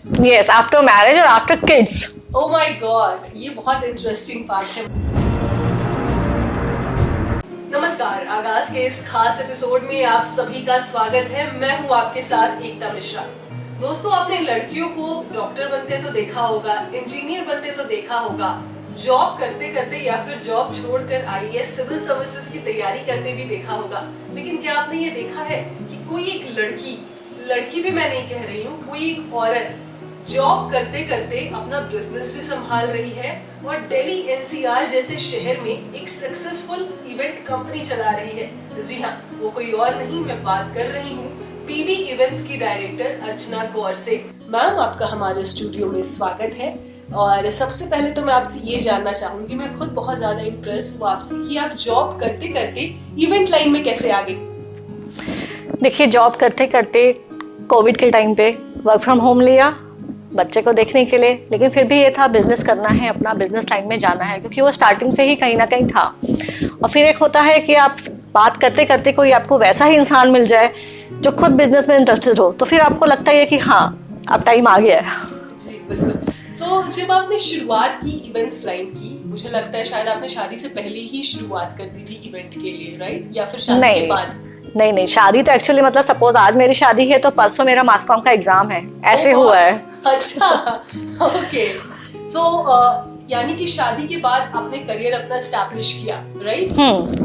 Yes, after marriage और after kids. Oh my god, ये बहुत इंटरेस्टिंग पार्ट है। नमस्कार, आगाज के इस खास एपिसोड में आप सभी का स्वागत है। मैं हूं आपके साथ एकता मिश्रा। दोस्तों, आपने लड़कियों को डॉक्टर बनते तो देखा होगा, इंजीनियर बनते तो देखा होगा, जॉब करते करते या फिर जॉब छोड़कर आईएएस सिविल सर्विसेज की तैयारी करते भी देखा होगा। लेकिन क्या आपने ये देखा है कि कोई एक लड़की भी मैं नहीं कह रही हूँ, कोई एक औरत जॉब करते करते अपना बिजनेस भी संभाल रही है और दिल्ली एनसीआर जैसे शहर में एक सक्सेसफुल इवेंट कंपनी चला रही है। जी हाँ, वो कोई और नहीं, मैं बात कर रही हूँ पीबी इवेंट्स की डायरेक्टर अर्चना कौर से। मैम, आपका हमारे स्टूडियो में स्वागत है। और सबसे पहले तो मैं आपसे ये जानना चाहूंगी, मैं खुद बहुत ज्यादा इम्प्रेस हूँ आपसे कि आप जॉब करते करते इवेंट लाइन में कैसे आ गई। देखिए, जॉब करते करते कोविड के टाइम पे वर्क फ्रॉम होम लिया बच्चे को देखने के लिए, लेकिन फिर भी ये था बिजनेस करना है, अपना बिजनेस लाइन में जाना है, क्योंकि वो स्टार्टिंग से ही कहीं ना कहीं था। और फिर एक होता है कि आप बात करते करते कोई आपको वैसा ही इंसान मिल जाए जो खुद बिजनेस में इंटरेस्टेड हो, तो फिर आपको लगता है कि हाँ, अब टाइम आ गया है। जी बिल्कुल। तो जब आपने शुरुआत की इवेंट्स लाइन की, मुझे लगता है शायद आपने शादी से पहले ही शुरुआत कर दी थी इवेंट के लिए, राइट? या फिर शादी के बाद? नहीं, शादी तो एक्चुअली मतलब सपोज आज मेरी शादी है तो परसों मेरा मास कॉम का एग्जाम है, ऐसे हुआ है। अच्छा, ओके। तो यानी कि शादी के बाद आपने करियर अपना एस्टैब्लिश किया, राइट?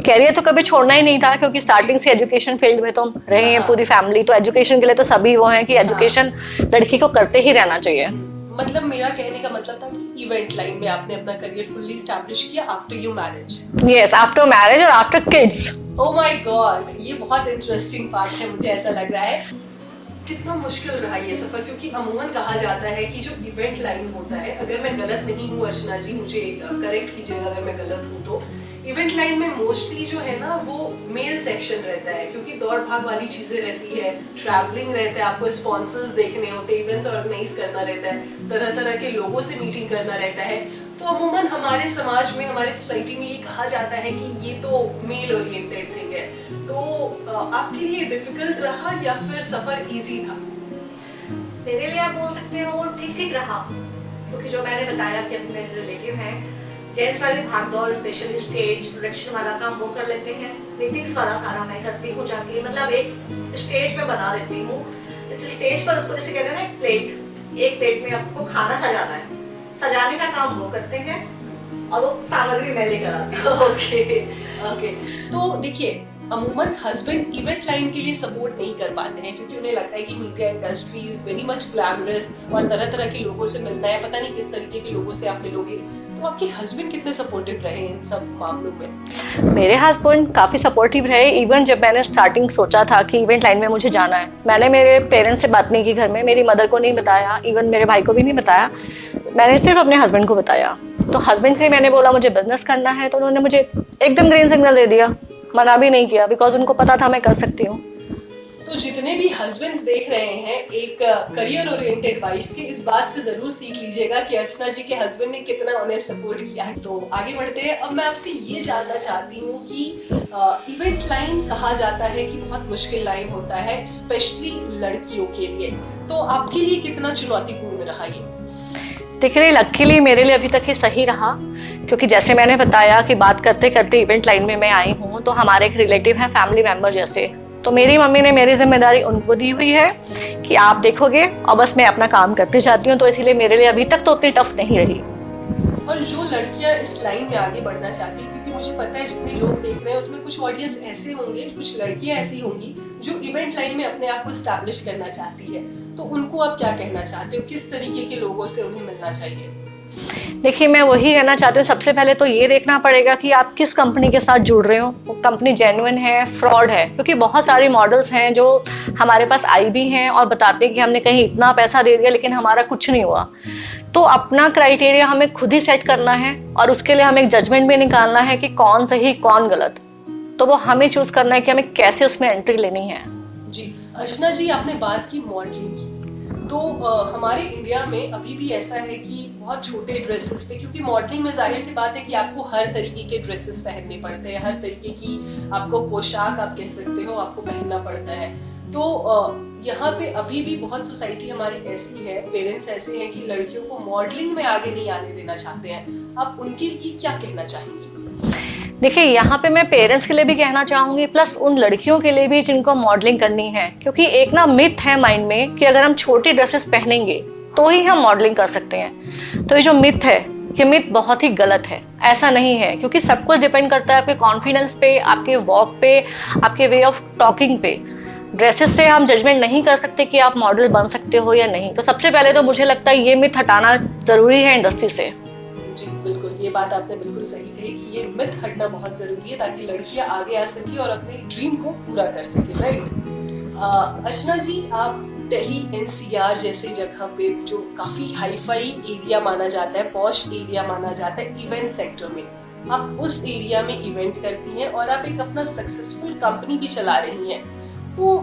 करियर तो कभी छोड़ना ही नहीं था, क्योंकि स्टार्टिंग से एजुकेशन फील्ड में तो हम रहे हैं पूरी फैमिली, तो एजुकेशन के लिए तो सभी वो हैं कि एजुकेशन लड़की को करते ही रहना चाहिए। मतलब मेरा कहने का मतलब था कि इवेंट लाइन में आपने अपना करियर फुल्ली एस्टैब्लिश किया after your marriage. Yes, after marriage और after kids. Oh my god, ये बहुत इंटरेस्टिंग पार्ट है, मुझे ऐसा लग रहा है। कितना मुश्किल रहा ये सफर, क्योंकि अमूमन कहा जाता है कि जो इवेंट लाइन होता है, अगर मैं गलत नहीं हूँ अर्चना जी, मुझे करेक्ट कीजिएगा अगर मैं गलत हूँ तो, इवेंट लाइन में मोस्टली जो है ना वो मेल सेक्शन रहता है, क्योंकि दौड़ भाग वाली चीजें रहती है, ट्रैवलिंग रहता है, आपको स्पॉन्सर्स देखने होते हैं, इवेंट्स ऑर्गेनाइज करना रहता है, तरह तरह के लोगों से मीटिंग करना रहता है। तो अमूमन हमारे समाज में, हमारे सोसाइटी में ये कहा जाता है कि ये तो मेल ओरिएंटेड थिंग है। तो आपके लिए डिफिकल्ट रहा या फिर सफर इजी था? मेरे लिए आप बोल सकते हो ठीक ठीक रहा, क्योंकि जो मैंने बताया कि अपने रिलेटिव हैं, जेंट्स वाली भागदौड़, स्पेशली स्टेज प्रोडक्शन वाला काम वो कर लेते हैं, मीटिंग्स वाला सारा मैं करती हूँ जाके, मतलब एक स्टेज में बना देती हूँ। इस स्टेज पर उसको जैसे कहते हैं ना, एक प्लेट में आपको खाना सजाना है, सजाने का काम वो करते हैं और वो सामग्री मैं लेकर आती हूँ। ओके। तो देखिए, अमूमन हस्बैंड इवेंट लाइन के लिए सपोर्ट नहीं कर पाते हैं, क्योंकि उन्हें लगता है कि media industry is very much glamorous और तरह तरह के लोगों से मिलना है, पता नहीं किस तरीके के लोगों से आप मिलोगे। तो आपके हस्बैंड कितने सपोर्टिव रहे इन सब मामलों में? मेरे हस्बैंड काफी सपोर्टिव रहे। इवन जब मैंने स्टार्टिंग सोचा था कि इवेंट लाइन में मुझे जाना है, मैंने मेरे पेरेंट्स से बात नहीं की, घर में मेरी मदर को नहीं बताया, इवन मेरे भाई को भी नहीं बताया, मैंने सिर्फ अपने हस्बैंड को बताया। तो हस्बैंड के लिए मैंने बोला मुझे बिजनेस करना है, तो उन्होंने मुझे एकदम ग्रीन सिग्नल दे दिया, मना भी नहीं किया, बिकॉज उनको पता था मैं कर सकती हूँ। तो जितने भी हस्बैंड्स देख रहे हैं एक करियर ओरिएंटेड वाइफ के, इस बात से जरूर सीख लीजिएगा कि अर्चना जी के हस्बैंड ने कितना उन्हें सपोर्ट किया है। तो आगे बढ़ते हैं। अब मैं आपसे ये जानना चाहती हूँ कि इवेंट लाइन कहा जाता है कि बहुत मुश्किल लाइन होता है, स्पेशली लड़कियों के लिए। तो आपके लिए कितना चुनौतीपूर्ण रहा ये? देखिए, लकीली मेरे लिए अभी तक ये सही रहा, क्योंकि जैसे मैंने बताया कि बात करते करते इवेंट लाइन में मैं आई हूँ, तो हमारे एक रिलेटिव हैं, फैमिली मेंबर जैसे, तो मेरी मम्मी ने मेरी जिम्मेदारी उनको दी हुई है कि आप देखोगे और बस मैं अपना काम करते जाती हूँ, तो इसीलिए मेरे लिए अभी तक तो उतनी टफ नहीं रही। और जो लड़कियां इस लाइन में आगे बढ़ना चाहती हैं, क्योंकि मुझे पता है जितने लोग देख रहे हैं उसमें कुछ ऑडियंस ऐसे होंगे, कुछ लड़कियां ऐसी होंगी जो इवेंट लाइन में अपने आप को एस्टैब्लिश करना चाहती है, तो उनको आप क्या कहना चाहते हो? किस तरीके के लोगों से उन्हें मिलना चाहिए? देखिए, मैं वही कहना चाहती हूँ, सबसे पहले तो ये देखना पड़ेगा कि आप किस कंपनी के साथ जुड़ रहे हो, वो कंपनी जेन्युइन है, फ्रॉड है, क्योंकि बहुत सारी मॉडल्स हैं जो हमारे पास आई भी हैं और बताते हैं कि हमने कहीं इतना पैसा दे दिया लेकिन हमारा कुछ नहीं हुआ। तो अपना क्राइटेरिया हमें खुद ही सेट करना है और उसके लिए हमें एक जजमेंट भी निकालना है कि कौन सही कौन गलत, तो वो हमें चूज करना है कि हमें कैसे उसमें एंट्री लेनी है। जी अर्चना जी, आपने बात की मॉडलिंग की, तो हमारे इंडिया में अभी भी ऐसा है कि बहुत छोटे ड्रेसेस पे, क्योंकि मॉडलिंग में जाहिर सी बात है कि आपको हर तरीके के ड्रेसेस पहनने पड़ते हैं, हर तरीके की आपको पोशाक आप कह सकते हो आपको पहनना पड़ता है। तो यहाँ पे अभी भी बहुत सोसाइटी हमारी ऐसी है, पेरेंट्स ऐसे हैं कि लड़कियों को मॉडलिंग में आगे नहीं आने देना चाहते हैं। आप उनके लिए क्या कहना चाहेंगी? देखिए, यहाँ पे मैं पेरेंट्स के लिए भी कहना चाहूंगी, प्लस उन लड़कियों के लिए भी जिनको मॉडलिंग करनी है, क्योंकि एक ना मिथ है माइंड में कि अगर हम छोटी ड्रेसेस पहनेंगे तो ही हम मॉडलिंग कर सकते हैं। तो ये जो मिथ है, ये मिथ बहुत ही गलत है। ऐसा नहीं है, क्योंकि सब कुछ डिपेंड करता है आपके कॉन्फिडेंस पे, आपके वॉक पे, आपके वे ऑफ टॉकिंग पे। ड्रेसेस से हम जजमेंट नहीं कर सकते कि आप मॉडल बन सकते हो या नहीं। तो सबसे पहले तो मुझे लगता है ये मिथ हटाना जरूरी है इंडस्ट्री से। जी बिल्कुल, ये बात आपने बिल्कुल सही कही कि ये मिथ हटना बहुत जरूरी है ताकि लड़कियां आगे आ सके और अपने ड्रीम को पूरा कर सके, राइट? अर्चना जी, आप दिल्ली एनसीआर जैसे जगह पे जो काफी हाईफाई एरिया माना जाता है, पॉश एरिया माना जाता है इवेंट सेक्टर में, आप उस एरिया में इवेंट करती हैं और आप एक अपना सक्सेसफुल कंपनी भी चला रही हैं। तो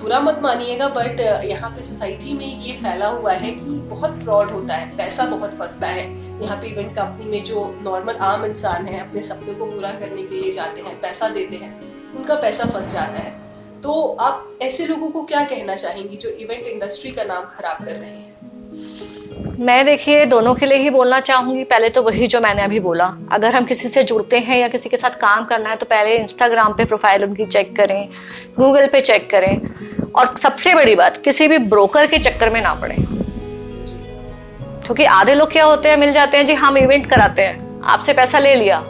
बुरा मत मानिएगा, बट यहाँ पे सोसाइटी में ये फैला हुआ है कि बहुत फ्रॉड होता है, पैसा बहुत फंसता है। यहाँ पे इवेंट कंपनी में जो नॉर्मल आम इंसान है, अपने सपने को पूरा करने के लिए जाते हैं, पैसा देते हैं, उनका पैसा फंस जाता है। तो आप ऐसे लोगों को क्या कहना चाहेंगी जो इवेंट इंडस्ट्री का नाम खराब कर रहे हैं? मैं देखिए दोनों के लिए ही बोलना चाहूंगी। पहले तो वही जो मैंने अभी बोला, अगर हम किसी से जुड़ते हैं या किसी के साथ काम करना है तो पहले इंस्टाग्राम पे प्रोफाइल उनकी चेक करें, गूगल पे चेक करें, और सबसे बड़ी बात, किसी भी ब्रोकर के चक्कर में ना पड़े। क्योंकि आधे लोग क्या होते हैं, मिल जाते हैं जी हम इवेंट कराते हैं, आपसे पैसा ले लिया,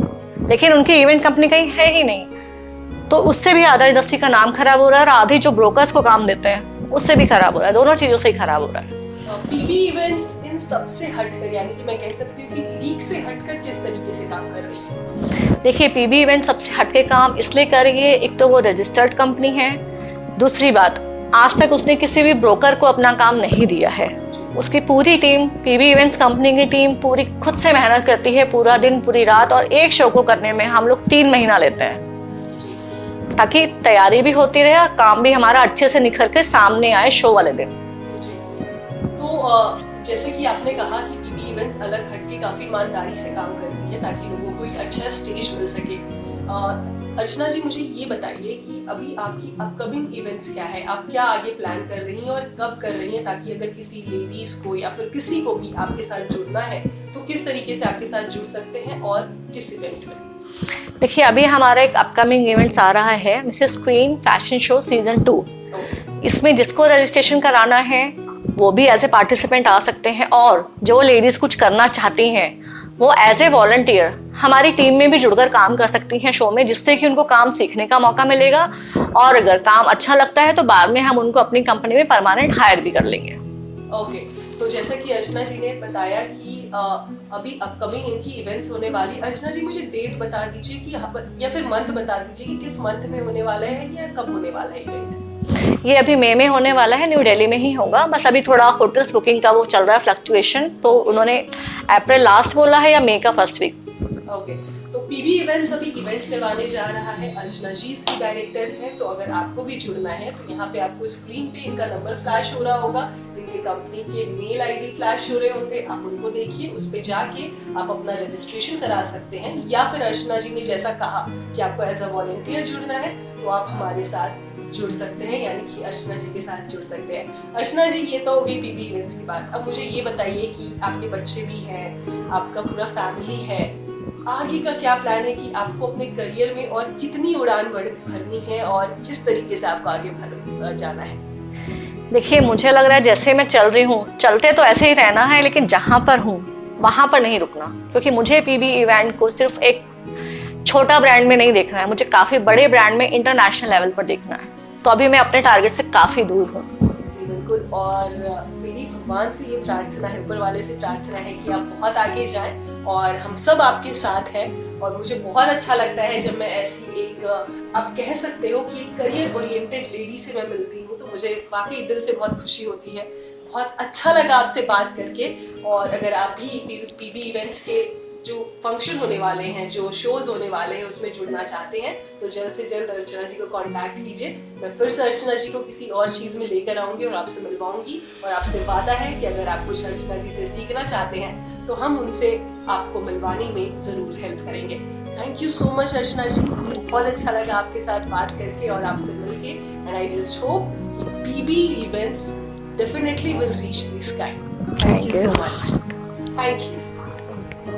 लेकिन उनकी इवेंट कंपनी कहीं है ही नहीं। तो उससे भी आधा इंडस्ट्री का नाम खराब हो रहा है, और आधे जो ब्रोकर्स को काम देते हैं उससे भी खराब हो रहा है। दोनों चीजों से ही खराब हो रहा है। पीबी इवेंट्स इन सबसे हटकर, यानी कि मैं कह सकती हूँ कि लीग से हटकर किस तरीके से काम कर रही है? देखिए, पीबी इवेंट सबसे हटके काम इसलिए कर रही है, एक तो वो रजिस्टर्ड कंपनी है, दूसरी बात आज तक उसने किसी भी ब्रोकर को अपना काम नहीं दिया है। उसकी पूरी टीम, पीबी इवेंट्स कंपनी की टीम पूरी खुद से मेहनत करती है, पूरा दिन पूरी रात, और एक शो को करने में हम लोग 3 महीना लेते हैं, ताकि तैयारी भी होती रहे और काम भी हमारा अच्छे से निखर के सामने आए शो वाले दिन। तो जैसे कि आपने कहा कि पीबी इवेंट्स अलग हटके काफी ईमानदारी से काम करती है ताकि लोगों को एक अच्छा स्टेज मिल सके। अर्चना जी, मुझे ये बताइए कि अभी आपकी अपकमिंग इवेंट्स क्या है, आप क्या आगे प्लान कर रही हैं और कब कर रही हैं, ताकि अगर किसी लेडीज को या फिर किसी को भी आपके साथ जुड़ना है तो किस तरीके से आपके साथ जुड़ सकते हैं और किस इवेंट में? देखिए, अभी हमारा एक अपकमिंग इवेंट्स आ रहा है, Mrs queen fashion show season 2। इसमें जिसको रजिस्ट्रेशन कराना है वो भी एज ए पार्टिसिपेंट आ सकते हैं, और जो लेडीज कुछ करना चाहती हैं वो एज ए वॉलंटियर हमारी टीम में भी जुड़कर काम कर सकती हैं शो में, जिससे कि उनको काम सीखने का मौका मिलेगा, और अगर काम अच्छा लगता है तो बाद में हम उनको अपनी कंपनी में परमानेंट हायर भी कर लेंगे। ओके, तो जैसा कि अर्चना जी ने बताया कि अभी अपकमिंग इनकी इवेंट्स होने वाली, अर्चना जी मुझे डेट बता दीजिए कि या फिर मंथ बता दीजिए कि किस मंथ में होने वाला है या कब होने वाला है इवेंट? ये अभी मई में होने वाला है, न्यू दिल्ली में ही होगा। बस अभी थोड़ा होटल्स बुकिंग का वो चल रहा है फ्लक्चुएशन, तो उन्होंने अप्रैल लास्ट बोला है या मई का फर्स्ट वीक। ओके, तो पीबी इवेंट्स अभी इवेंट करवाने जा रहा है, अर्चना जी इसकी डायरेक्टर है। तो अगर आपको भी जुड़ना है तो यहाँ पे आपको स्क्रीन पे इनका नंबर फ्लैश हो रहा होगा, इनके कंपनी के मेल आईडी फ्लैश हो रहे होंगे, आप उनको देखिए, उस पे जाके आप अपना रजिस्ट्रेशन करा सकते हैं। या फिर अर्चना जी ने जैसा कहा कि आपको एज अ वॉलंटियर जुड़ना है तो आप हमारे साथ जुड़ सकते हैं, यानी कि अर्चना जी के साथ जुड़ सकते हैं। अर्चना जी, ये तो हो गई पीबी इवेंट्स की बात। अब मुझे ये बताइए कि आपके बच्चे भी हैं, आपका पूरा फैमिली है, आगे का क्या प्लान है कि आपको अपने करियर में और कितनी उड़ान भरनी है और किस तरीके से आपको आगे जाना है? देखिए, मुझे लग रहा है जैसे मैं चल रही हूँ, चलते तो ऐसे ही रहना है, लेकिन जहाँ पर हूँ वहाँ पर नहीं रुकना, क्योंकि मुझे पीबी इवेंट को सिर्फ एक छोटा ब्रांड में नहीं देखना है, मुझे काफी बड़े ब्रांड में इंटरनेशनल लेवल पर देखना है। तो अभी मैं अपने टारगेट से काफी दूर हूँ। जी बिल्कुल, और मेरी भगवान से ये प्रार्थना है, ऊपर वाले से प्रार्थना है कि आप बहुत आगे जाएं और हम सब आपके साथ हैं। और मुझे बहुत अच्छा लगता है जब मैं ऐसी एक, आप कह सकते हो कि करियर ओरिएंटेड लेडी से मैं मिलती हूँ, तो मुझे वाकई दिल से बहुत खुशी होती है। बहुत अच्छा लगा आपसे बात करके। और अगर आप भी पीबी इवेंट्स के जो फंक्शन होने वाले हैं, जो शोज होने वाले हैं, उसमें जुड़ना चाहते हैं तो जल्द से जल्द अर्चना जी को कांटेक्ट कीजिए। मैं फिर से अर्चना जी को किसी और चीज़ में लेकर आऊंगी और आपसे मिलवाऊंगी, और आपसे वादा है कि अगर आप कुछ अर्चना जी से सीखना चाहते हैं तो हम उनसे आपको मिलवाने में ज़रूर हेल्प करेंगे। थैंक यू सो मच अर्चना जी, बहुत अच्छा लगा आपके साथ बात करके और आपसे मिलके, and I just hope PB events definitely will reach the sky. Thank Thank you you. so much. Thank you.